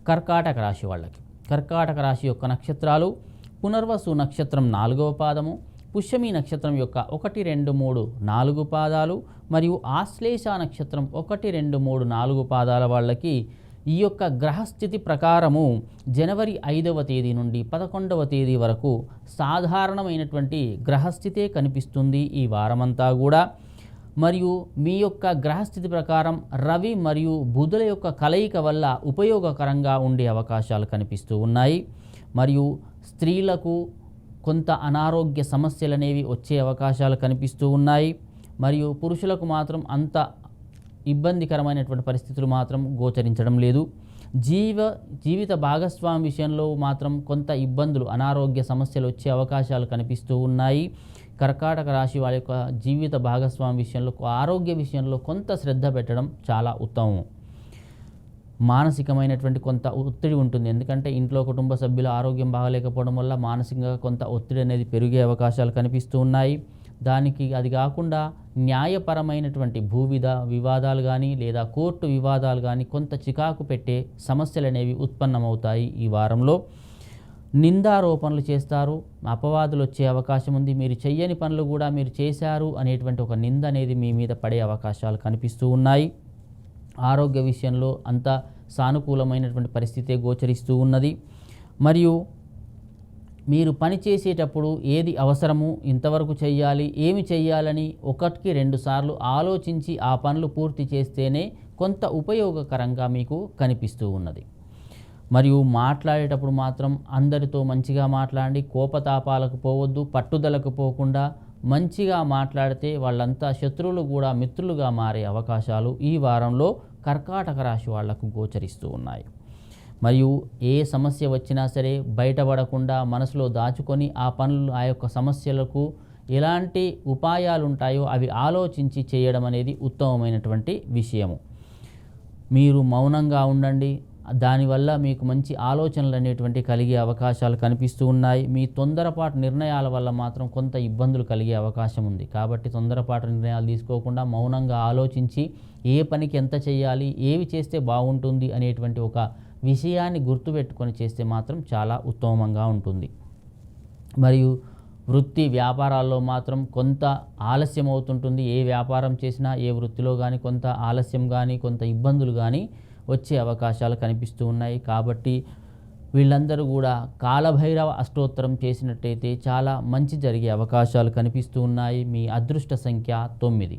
కర్కాటక రాశి వాళ్ళకి. కర్కాటక రాశి యొక్క నక్షత్రాలు పునర్వసు నక్షత్రం 4వ పాదము, పుష్యమి నక్షత్రం యొక్క 1, 2, 3, 4 పాదాలు మరియు ఆశ్లేష నక్షత్రం 1, 2, 3, 4 పాదాల వాళ్ళకి ఈ యొక్క గ్రహస్థితి ప్రకారము జనవరి 5వ తేదీ నుండి 11వ తేదీ వరకు సాధారణమైనటువంటి గ్రహస్థితే కనిపిస్తుంది ఈ వారమంతా కూడా. మరియు మీ యొక్క గ్రహస్థితి ప్రకారం రవి మరియు బుధుల యొక్క కలయిక వల్ల ఉపయోగకరంగా ఉండే అవకాశాలు కనిపిస్తూ ఉన్నాయి. మరియు స్త్రీలకు కొంత అనారోగ్య సమస్యలు అనేవి వచ్చే అవకాశాలు కనిపిస్తూ ఉన్నాయి. మరియు పురుషులకు మాత్రం అంత ఇబ్బందికరమైనటువంటి పరిస్థితులు మాత్రం గోచరించడం లేదు. జీవిత భాగస్వామి విషయంలో మాత్రం కొంత ఇబ్బందులు, అనారోగ్య సమస్యలు వచ్చే అవకాశాలు కనిపిస్తూ ఉన్నాయి. కర్కాటక రాశి వారి యొక్క జీవిత భాగస్వామి విషయంలో, ఆరోగ్య విషయంలో కొంత శ్రద్ధ పెట్టడం చాలా ఉత్తమం. మానసికమైనటువంటి కొంత ఒత్తిడి ఉంటుంది. ఎందుకంటే ఇంట్లో కుటుంబ సభ్యుల ఆరోగ్యం బాగలేకపోవడం వల్ల మానసికంగా కొంత ఒత్తిడి అనేది పెరిగే అవకాశాలు కనిపిస్తూ ఉన్నాయి. దానికి అది కాకుండా న్యాయపరమైనటువంటి వివాదాలు కానీ లేదా కోర్టు వివాదాలు కానీ కొంత చికాకు పెట్టే సమస్యలు అనేవి ఉత్పన్నమవుతాయి ఈ వారంలో. నిందారోపణలు చేస్తారు, అపవాదులు వచ్చే అవకాశం ఉంది. మీరు చెయ్యని పనులు కూడా మీరు చేశారు అనేటువంటి ఒక నింద అనేది మీ మీద పడే అవకాశాలు కనిపిస్తూ ఉన్నాయి. ఆరోగ్య విషయంలో అంత సానుకూలమైనటువంటి పరిస్థితే గోచరిస్తూ ఉన్నది. మరియు మీరు పని చేసేటప్పుడు ఏది అవసరము, ఇంతవరకు చెయ్యాలి, ఏమి చెయ్యాలని 1కి 2 సార్లు ఆలోచించి ఆ పనులు పూర్తి చేస్తేనే కొంత ఉపయోగకరంగా మీకు కనిపిస్తూ ఉన్నది. మరియు మాట్లాడేటప్పుడు మాత్రం అందరితో మంచిగా మాట్లాడి, కోపతాపాలకు పోవద్దు, పట్టుదలకు పోకుండా మంచిగా మాట్లాడితే వాళ్ళంతా శత్రువులు కూడా మిత్రులుగా మారే అవకాశాలు ఈ వారంలో కర్కాటక రాశి వాళ్లకు గోచరిస్తూ ఉన్నాయి. మరియు ఏ సమస్య వచ్చినా సరే బయటపడకుండా మనసులో దాచుకొని ఆ యొక్క సమస్యలకు ఎలాంటి ఉపాయాలు ఉంటాయో అవి ఆలోచించి చేయడం అనేది ఉత్తమమైనటువంటి విషయము. మీరు మౌనంగా ఉండండి, దానివల్ల మీకు మంచి ఆలోచనలు అనేటువంటి కలిగే అవకాశాలు కనిపిస్తూ ఉన్నాయి. మీ తొందరపాటు నిర్ణయాల వల్ల మాత్రం కొంత ఇబ్బందులు కలిగే అవకాశం ఉంది. కాబట్టి తొందరపాటు నిర్ణయాలు తీసుకోకుండా మౌనంగా ఆలోచించి ఏ పనికి ఎంత చేయాలి, ఏవి చేస్తే బాగుంటుంది అనేటువంటి ఒక విషయాన్ని గుర్తుపెట్టుకొని చేస్తే మాత్రం చాలా ఉత్తమంగా ఉంటుంది. మరియు వృత్తి వ్యాపారాల్లో మాత్రం కొంత ఆలస్యం అవుతుంటుంది. ఏ వ్యాపారం చేసినా, ఏ వృత్తిలో కానీ కొంత ఆలస్యం కానీ కొంత ఇబ్బందులు కానీ వచ్చే అవకాశాలు కనిపిస్తూ ఉన్నాయి. కాబట్టి వీళ్ళందరూ కూడా కాలభైరవ అష్టోత్తరం చేసినట్టయితే చాలా మంచి జరిగే అవకాశాలు కనిపిస్తూ ఉన్నాయి. మీ అదృష్ట సంఖ్య 9.